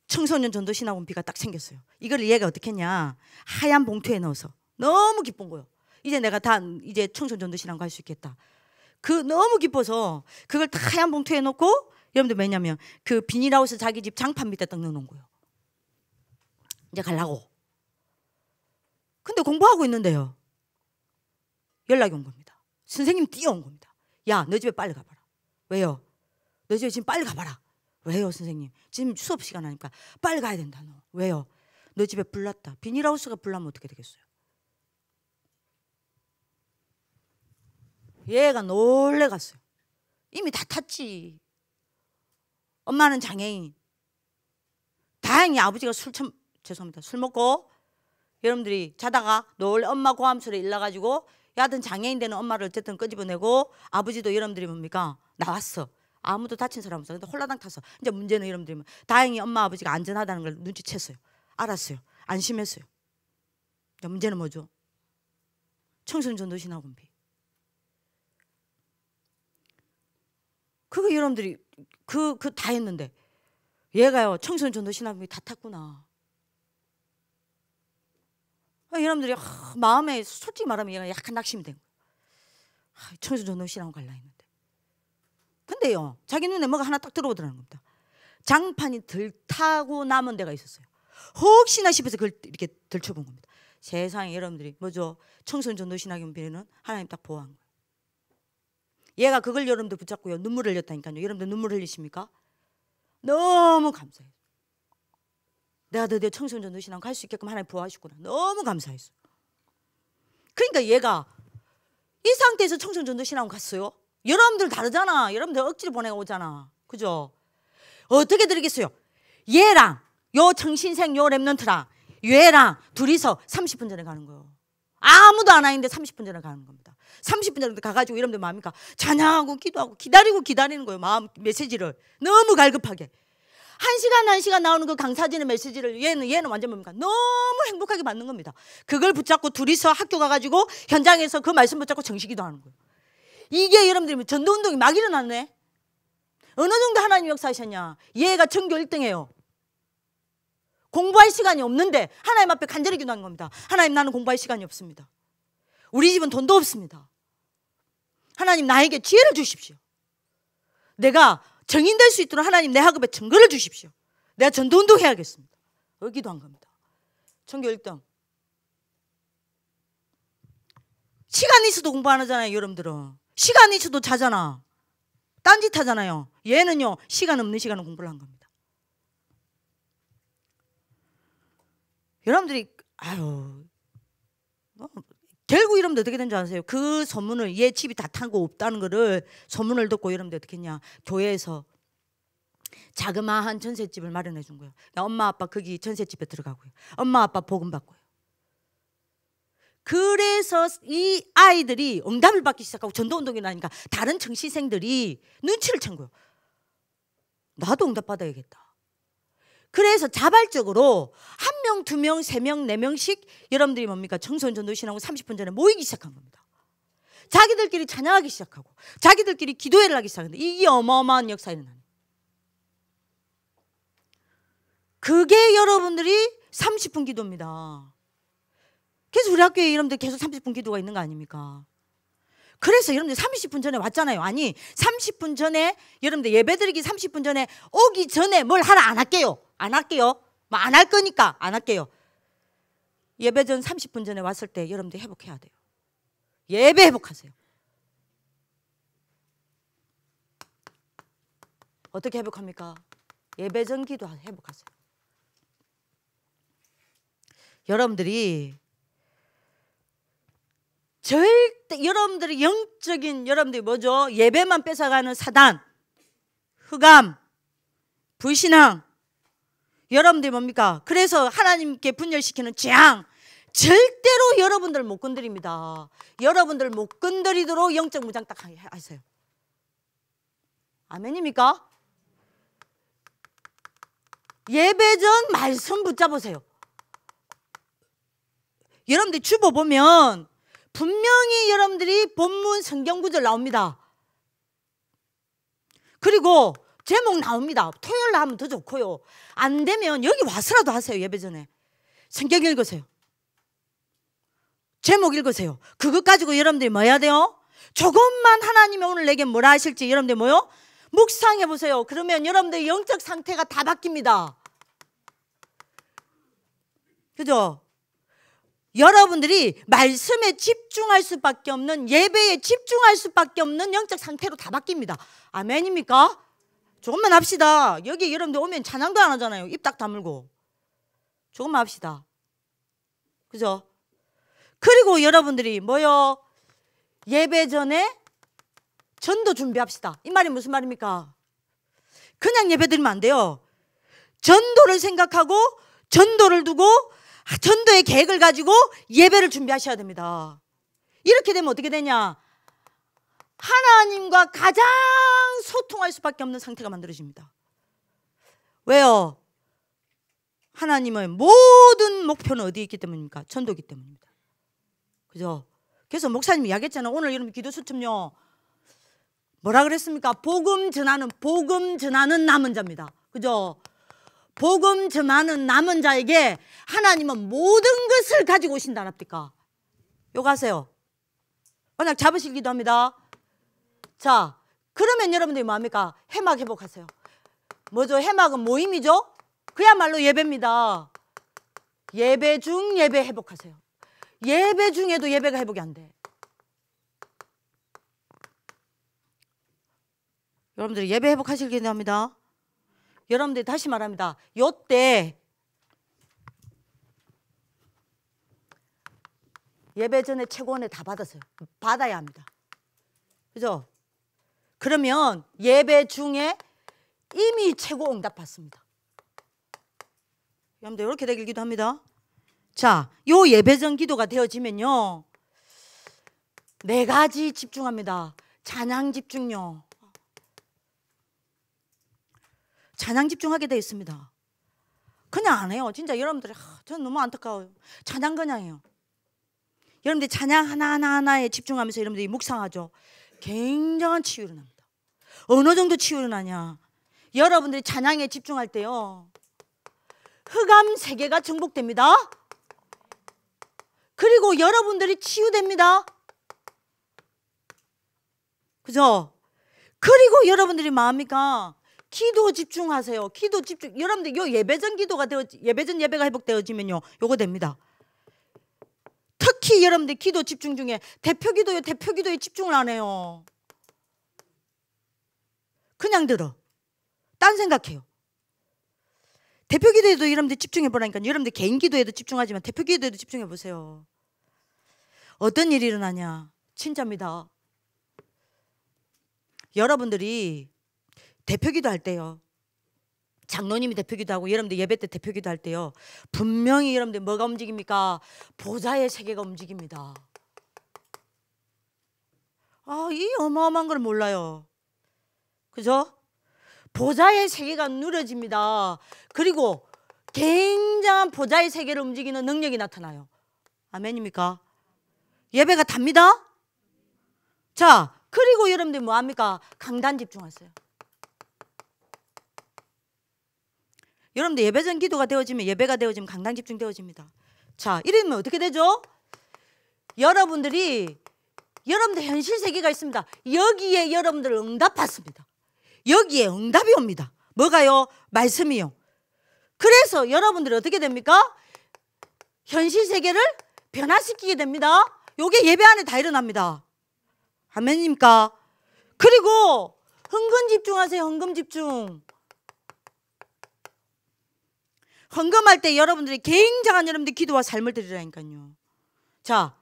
청소년 전도신학원비가 딱 생겼어요. 이걸 얘가 어떻게 했냐? 하얀 봉투에 넣어서 너무 기쁜 거예요. 이제 내가 이제 청소년 전도신학원 갈 수 있겠다. 너무 기뻐서 그걸 다 하얀 봉투에 넣고, 여러분들 뭐냐면 그 비닐하우스 자기 집 장판 밑에 딱 넣어놓은 거예요. 이제 가려고. 근데 공부하고 있는데요, 연락이 온 겁니다. 선생님 뛰어온 겁니다. 야, 너 집에 빨리 가봐라. 왜요? 너 집에 지금 빨리 가봐라. 왜요, 선생님? 지금 수업 시간 하니까 빨리 가야 된다. 너. 왜요? 너 집에 불났다. 비닐하우스가 불나면 어떻게 되겠어요? 얘가 놀래갔어요. 이미 다 탔지. 엄마는 장애인. 다행히 아버지가 죄송합니다. 술 먹고 여러분들이 자다가 놀래 엄마 고함 소리 일러가지고 여하튼 장애인 되는 엄마를 어쨌든 끄집어내고 아버지도 여러분들이 뭡니까? 나왔어. 아무도 다친 사람 없어. 근데 홀라당 탔어. 이제 문제는 여러분들이 다행히 엄마 아버지가 안전하다는 걸 눈치챘어요. 알았어요. 안심했어요. 문제는 뭐죠? 청소년 전도신학원비. 그거 여러분들이 다 했는데 얘가요 청소년 전도신학원비 다 탔구나. 여러분들이 마음에 솔직히 말하면 얘가 약간 낙심이 된 거예요. 청소년 전도신학원 갈라 했는데. 근데요 자기 눈에 뭐가 하나 딱 들어오더라는 겁니다. 장판이 덜 타고 남은 데가 있었어요. 혹시나 싶어서 그걸 이렇게 들춰본 겁니다. 세상에 여러분들이 뭐죠? 청소년 전도신학원비는 하나님 딱 보호한 거예요. 얘가 그걸 여러분들 붙잡고요 눈물을 흘렸다니까요. 여러분들 눈물 흘리십니까? 너무 감사해요. 내가 드디어 청소년 전도신학원 갈 수 있게끔 하나님 보호하셨구나. 너무 감사했어요. 그러니까 얘가 이 상태에서 청소년 전도신학원 갔어요. 여러분들 다르잖아. 여러분들 억지로 보내고 오잖아. 그죠? 어떻게 드리겠어요? 얘랑 요 청신생 요 랩런트랑 얘랑 둘이서 30분 전에 가는 거예요. 아무도 안 하는데 30분 전에 가는 겁니다. 30분 전에 가가지고 여러분들 마음이니까 찬양하고 기도하고 기다리는 거예요. 마음 메시지를 너무 갈급하게 1시간 나오는 그 강사진의 메시지를 얘는 완전 뭡니까? 너무 행복하게 받는 겁니다. 그걸 붙잡고 둘이서 학교 가가지고 현장에서 그 말씀 붙잡고 정식기도 하는 거예요. 이게 여러분들이 전도운동이 막 일어났네. 어느 정도 하나님 역사하셨냐. 얘가 전교 1등이에요. 공부할 시간이 없는데 하나님 앞에 간절히 기도하는 겁니다. 하나님 나는 공부할 시간이 없습니다. 우리 집은 돈도 없습니다. 하나님 나에게 지혜를 주십시오. 내가 정인될 수 있도록 하나님 내 학업에 증거를 주십시오. 내가 전도운동 해야겠습니다. 기도한 겁니다. 전교 1등. 시간이 있어도 공부 안 하잖아요. 여러분들은 시간이 있어도 자잖아. 딴짓 하잖아요. 얘는요 시간 없는 시간은 공부를 한 겁니다. 여러분들이 결국 여러분들 어떻게 된 줄 아세요? 그 소문을 얘 집이 다 탄 거 없다는 거를 소문을 듣고 여러분들 어떻게 했냐? 교회에서 자그마한 전셋집을 마련해 준 거예요. 그러니까 엄마 아빠 거기 전셋집에 들어가고요. 엄마 아빠 복음 받고요. 그래서 이 아이들이 응답을 받기 시작하고 전도운동이 나니까 다른 청시생들이 눈치를 챈 거예요. 나도 응답 받아야겠다. 그래서 자발적으로 1명, 2명, 3명, 4명씩 여러분들이 뭡니까? 청소년 전도신학원 30분 전에 모이기 시작한 겁니다. 자기들끼리 찬양하기 시작하고 자기들끼리 기도회를 하기 시작하는데 이게 어마어마한 역사가 일어나요. 그게 여러분들이 30분 기도입니다. 그래서 우리 학교에 여러분들 계속 30분 기도가 있는 거 아닙니까? 그래서 여러분들 30분 전에 왔잖아요. 아니 30분 전에 여러분들 예배드리기 30분 전에 오기 전에 뭘 하나 안 할게요. 안 할게요. 뭐 안 할 거니까 안 할게요. 예배 전 30분 전에 왔을 때 여러분들 회복해야 돼요. 예배 회복하세요. 어떻게 회복합니까? 예배 전 기도 회복하세요. 여러분들이 절대 여러분들이 영적인 여러분들이 뭐죠? 예배만 뺏어가는 사단, 흑암, 불신앙, 여러분들이 뭡니까? 그래서 하나님께 분열시키는 재앙 절대로 여러분들 못 건드립니다. 여러분들 못 건드리도록 영적 무장 딱 하세요. 아멘입니까? 예배 전 말씀 붙잡으세요. 여러분들 주보 보면 분명히 여러분들이 본문 성경 구절 나옵니다. 그리고 제목 나옵니다. 토요일 날 하면 더 좋고요. 안 되면 여기 와서라도 하세요. 예배 전에 성경 읽으세요. 제목 읽으세요. 그것 가지고 여러분들이 뭐 해야 돼요? 조금만 하나님이 오늘 내게 뭐라 하실지 여러분들 뭐요? 묵상해 보세요. 그러면 여러분들의 영적 상태가 다 바뀝니다. 그죠? 여러분들이 말씀에 집중할 수밖에 없는, 예배에 집중할 수밖에 없는 영적 상태로 다 바뀝니다. 아멘입니까? 조금만 합시다. 여기 여러분들 오면 찬양도 안 하잖아요. 입 딱 다물고. 조금만 합시다. 그죠? 그리고 여러분들이 뭐요? 예배 전에 전도 준비합시다. 이 말이 무슨 말입니까? 그냥 예배 드리면 안 돼요. 전도를 생각하고 전도를 두고 전도의 계획을 가지고 예배를 준비하셔야 됩니다. 이렇게 되면 어떻게 되냐? 하나님과 가장 소통할 수밖에 없는 상태가 만들어집니다. 왜요? 하나님의 모든 목표는 어디에 있기 때문입니까? 전도이기 때문입니다. 그죠? 그래서 목사님이 이야기했잖아요. 오늘 여러분 기도 수첩요. 뭐라 그랬습니까? 복음 전하는 남은 자입니다. 그죠? 복음 전하는 남은 자에게 하나님은 모든 것을 가지고 오신다 합니까? 요거 하세요. 언약 잡으실 기도합니다. 자, 그러면 여러분들이 뭐합니까? 해막 회복하세요. 뭐죠? 해막은 모임이죠? 그야말로 예배입니다. 예배 중 예배 회복하세요. 예배 중에도 예배가 회복이 안 돼. 여러분들이 예배 회복하실 기도합니다. 여러분들이 다시 말합니다. 요때 예배 전에 최고원에 다 받았어요. 받아야 합니다. 그죠? 그러면 예배 중에 이미 최고 응답 받습니다. 여러분들 이렇게 되길 기도합니다. 자, 요 예배전 기도가 되어지면요. 4가지 집중합니다. 찬양 집중요. 찬양 집중하게 되어 있습니다. 그냥 안 해요. 진짜 여러분들이 저는 너무 안타까워요. 찬양 그냥 해요. 여러분들이 찬양 하나하나에 집중하면서 여러분들이 묵상하죠. 굉장한 치유를 납니다. 어느 정도 치유를 나냐? 여러분들이 찬양에 집중할 때요. 흑암 세계가 정복됩니다. 그리고 여러분들이 치유됩니다. 그죠? 그리고 여러분들이 뭐합니까? 기도 집중하세요. 기도 집중. 여러분들 요 예배전 기도가 예배전 예배가 회복되어지면요. 요거 됩니다. 특히 여러분들 기도 집중 중에 대표 기도에 집중을 안 해요. 그냥 들어. 딴 생각해요. 대표 기도에도 여러분들 집중해 보라니까. 여러분들 개인 기도에도 집중하지만 대표 기도에도 집중해 보세요. 어떤 일이 일어나냐? 진짜입니다. 여러분들이 대표 기도할 때요. 장로님이 대표 기도하고 여러분들 예배 때 대표 기도할 때요. 분명히 여러분들 뭐가 움직입니까? 보좌의 세계가 움직입니다. 이 어마어마한 걸 몰라요. 그죠? 보좌의 세계가 누려집니다. 그리고 굉장한 보좌의 세계를 움직이는 능력이 나타나요. 아멘입니까? 예배가 답니다. 자, 그리고 여러분들 뭐합니까? 강단 집중하세요. 여러분들 예배전 기도가 되어지면 예배가 되어지면 강단 집중 되어집니다. 자, 이러면 어떻게 되죠? 여러분들 현실 세계가 있습니다. 여기에 여러분들 응답 받습니다. 여기에 응답이 옵니다. 뭐가요? 말씀이요. 그래서 여러분들이 어떻게 됩니까? 현실 세계를 변화시키게 됩니다. 요게 예배 안에 다 일어납니다. 아멘입니까? 그리고 헌금 집중하세요. 헌금 집중. 헌금할 때 여러분들이 굉장한 여러분들 기도와 삶을 드리라니까요. 자,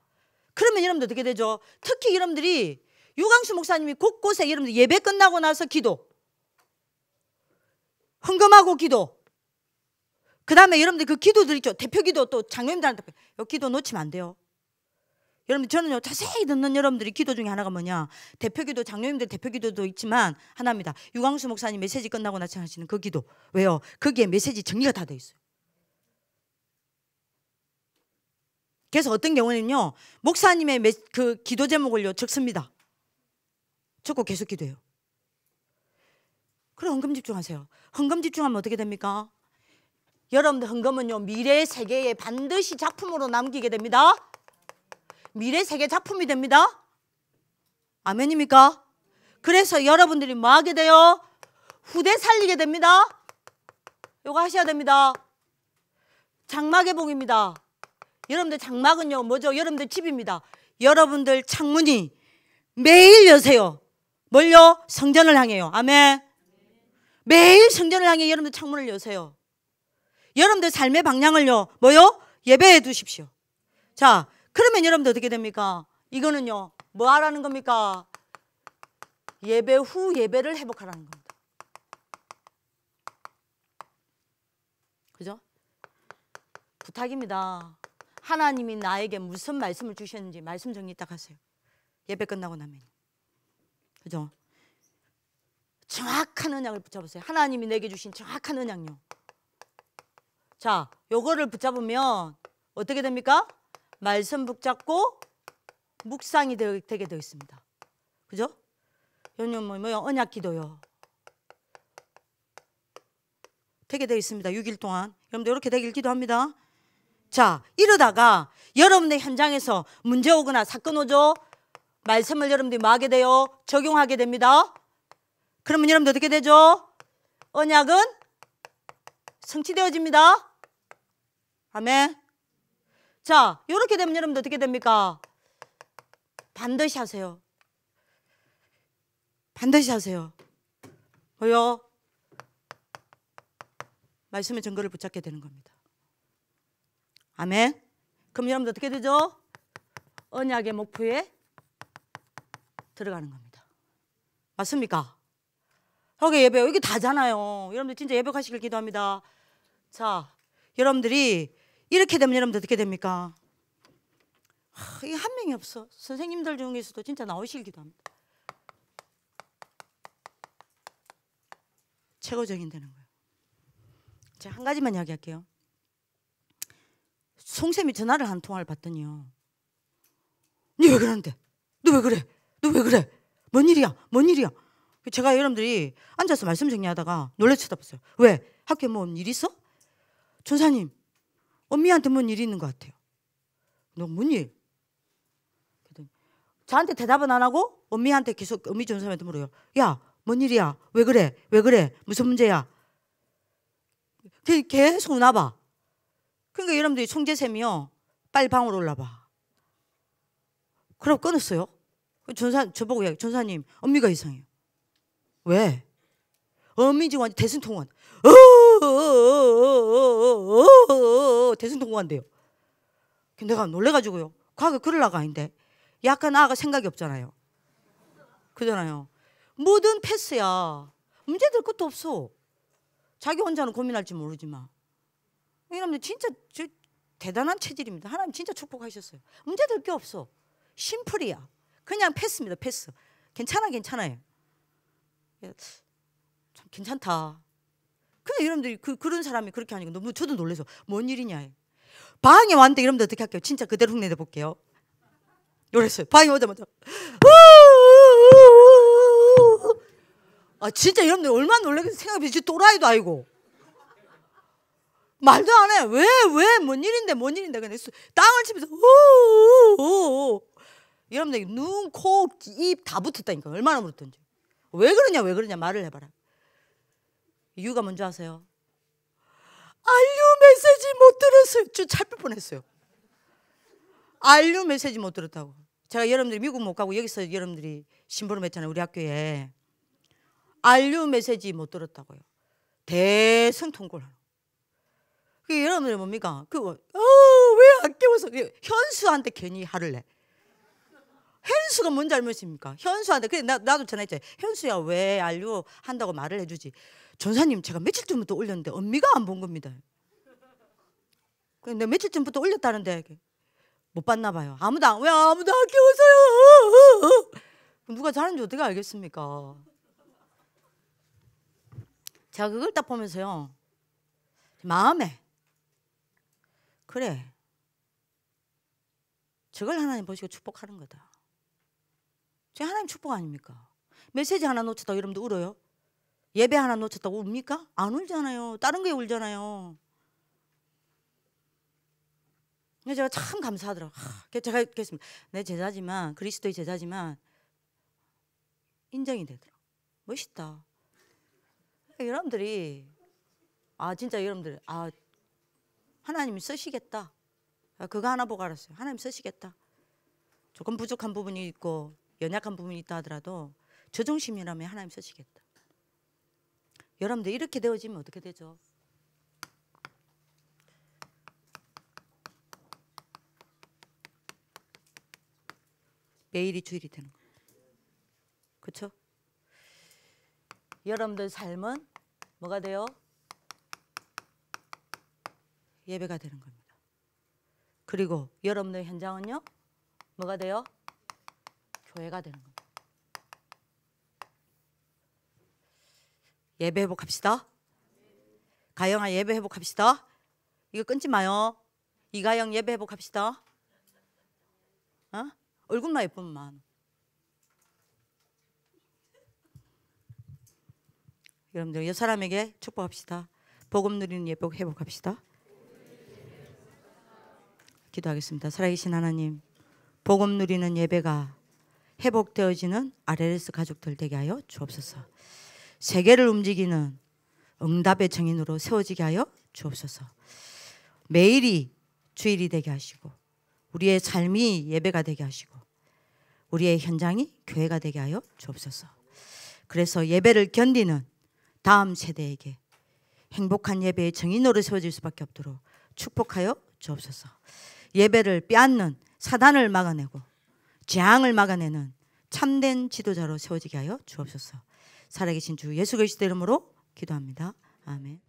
그러면 여러분들 어떻게 되죠? 특히 여러분들이 유광수 목사님이 곳곳에 여러분들 예배 끝나고 나서 기도, 헌금하고 기도, 그 다음에 여러분들 그 기도들 있죠. 대표 기도 또 장로님들한테 이 기도 놓치면 안 돼요. 여러분들 저는요 자세히 듣는 여러분들이 기도 중에 하나가 뭐냐? 대표 기도, 장로님들 대표 기도도 있지만 하나입니다. 유광수 목사님 메시지 끝나고 나서 하시는 그 기도. 왜요? 거기에 메시지 정리가 다 돼 있어요. 그래서 어떤 경우는요 목사님의 그 기도 제목을요 적습니다. 적고 계속 기도해요. 그래, 헌금 집중하세요. 헌금 집중하면 어떻게 됩니까? 여러분들 헌금은요 미래 세계에 반드시 작품으로 남기게 됩니다. 미래 세계 작품이 됩니다. 아멘입니까? 그래서 여러분들이 뭐 하게 돼요? 후대 살리게 됩니다. 이거 하셔야 됩니다. 장막 회복입니다. 여러분들 장막은요 뭐죠? 여러분들 집입니다. 여러분들 창문이 매일 여세요. 뭘요? 성전을 향해요. 아멘. 매일 성전을 향해 여러분들 창문을 여세요. 여러분들 삶의 방향을요 뭐요? 예배해 두십시오. 자, 그러면 여러분들 어떻게 됩니까? 이거는요 뭐 하라는 겁니까? 예배 후 예배를 회복하라는 겁니다. 그죠? 부탁입니다. 하나님이 나에게 무슨 말씀을 주셨는지 말씀 정리 딱 하세요. 예배 끝나고 나면. 그죠? 정확한 언약을 붙잡으세요. 하나님이 내게 주신 정확한 언약요. 자, 요거를 붙잡으면 어떻게 됩니까? 말씀 붙잡고 묵상이 되게 되어 있습니다. 그죠? 뭐요? 언약 기도요. 되게 되어 있습니다. 6일 동안. 여러분들 이렇게 되길 기도합니다. 자, 이러다가 여러분의 현장에서 문제 오거나 사건 오죠? 말씀을 여러분들이 뭐 하게 돼요? 적용하게 됩니다. 그러면 여러분들 어떻게 되죠? 언약은 성취되어집니다. 아멘. 자, 이렇게 되면 여러분들 어떻게 됩니까? 반드시 하세요. 반드시 하세요. 뭐요? 말씀의 증거를 붙잡게 되는 겁니다. 아멘. 그럼 여러분들 어떻게 되죠? 언약의 목표에 들어가는 겁니다. 맞습니까? 여기 예배, 여기 다잖아요. 여러분들 진짜 예배 가시길 기도합니다. 자, 여러분들이 이렇게 되면 여러분들 어떻게 됩니까? 이게 한 명이 없어. 선생님들 중에서도 진짜 나오시길 기도합니다. 최고적인 되는 거예요. 제가 한 가지만 이야기할게요. 송쌤이 전화를 한 통화를 받더니요. 니 왜 그러는데? 너 왜 그래? 너 왜 그래? 뭔 일이야? 뭔 일이야? 제가 여러분들이 앉아서 말씀 정리하다가 놀래 쳐다봤어요. 왜? 학교에 뭔 일 있어? 전사님, 언니한테 뭔 일이 있는 것 같아요. 너 뭔 일? 저한테 대답은 안 하고 언니한테 계속 언니 전사님한테 물어요. 야, 뭔 일이야? 왜 그래? 왜 그래? 무슨 문제야? 계속 오나봐. 그러니까 여러분들이 총재쌤이요, 빨리 방으로 올라봐. 그럼 끊었어요. 저보고 이야기, 전사님, 언니가 이상해요. 왜? 언니 지금 완전 대승통곡한 대승통곡한대요. 내가 놀래가지고요. 과거 그러려고 아닌데 약간 아가 생각이 없잖아요. 그잖아요. 뭐든 패스야. 문제될 것도 없어. 자기 혼자는 고민할지 모르지만. 여러분들 진짜 대단한 체질입니다. 하나님 진짜 축복하셨어요. 문제될 게 없어. 심플이야. 그냥 패스입니다. 패스. 괜찮아요. 참 괜찮다. 근데 여러분들이 그런 사람이 그렇게 하니까 너무 저도 놀라서 뭔 일이냐. 방에 왔는데 여러분들 어떻게 할게요? 진짜 그대로 흉내내 볼게요. 이랬어요. 방에 오자마자 진짜 여러분들 얼마나 놀라겠어요. 생각해보세요. 또라이도 아니고 말도 안 해. 왜 뭔 일인데 그냥 땅을 치면서 여러분들 눈, 코, 입 다 붙었다니까. 얼마나 물었던지. 왜 그러냐 말을 해봐라. 이유가 뭔지 아세요? 알류 메시지 못 들었어요. 저 잡힐 뻔했어요. 알류 메시지 못 들었다고. 제가 여러분들이 미국 못 가고 여기서 여러분들이 심부름 했잖아요. 우리 학교에. 알류 메시지 못 들었다고요. 대성통곡을. 그게 여러분들이 뭡니까? 왜 안 깨워서 현수한테 괜히 화를 내. 현수가 뭔 잘못입니까? 현수한테. 그래 나도 전화했죠. 현수야 왜 알류 한다고 말을 해주지. 전사님 제가 며칠 전부터 올렸는데 언니가 안 본 겁니다. 내가 며칠 전부터 올렸다는데 못 봤나 봐요. 왜 아무도 안 깨워서요. 누가 자는지 어떻게 알겠습니까? 제가 그걸 딱 보면서요, 마음에 그래, 저걸 하나님 보시고 축복하는 거다. 제가 하나님 축복 아닙니까? 메시지 하나 놓쳤다고 여러분들 울어요? 예배 하나 놓쳤다고 웁니까? 안 울잖아요. 다른 거에 울잖아요. 근데 제가 참 감사하더라고요. 제가 그랬습니다. 내 제자지만, 그리스도의 제자지만 인정이 되더라고요. 멋있다. 여러분들이 진짜 여러분들 하나님이 쓰시겠다. 그거 하나 보고 알았어요. 하나님 쓰시겠다. 조금 부족한 부분이 있고 연약한 부분이 있다 하더라도 저 중심이라면 하나님 쓰시겠다. 여러분들 이렇게 되어지면 어떻게 되죠? 매일이 주일이 되는 거예요. 그렇죠? 여러분들 삶은 뭐가 돼요? 예배가 되는 겁니다. 그리고 여러분들 현장은요 뭐가 돼요? 교회가 되는 겁니다. 예배 회복합시다. 가영아 예배 회복합시다. 이거 끊지 마요. 이가영 예배 회복합시다. 어? 얼굴만 예쁘면 여러분들 이 사람에게 축복합시다. 복음 누리는 예배 회복합시다. 기도하겠습니다. 살아계신 하나님, 복음 누리는 예배가 회복되어지는 RLS 가족들 되게 하여 주옵소서. 세계를 움직이는 응답의 증인으로 세워지게 하여 주옵소서. 매일이 주일이 되게 하시고 우리의 삶이 예배가 되게 하시고 우리의 현장이 교회가 되게 하여 주옵소서. 그래서 예배를 견디는 다음 세대에게 행복한 예배의 증인으로 세워질 수밖에 없도록 축복하여 주옵소서. 예배를 빼앗는 사단을 막아내고 재앙을 막아내는 참된 지도자로 세워지게 하여 주옵소서. 살아계신 주 예수 그리스도 이름으로 기도합니다. 아멘.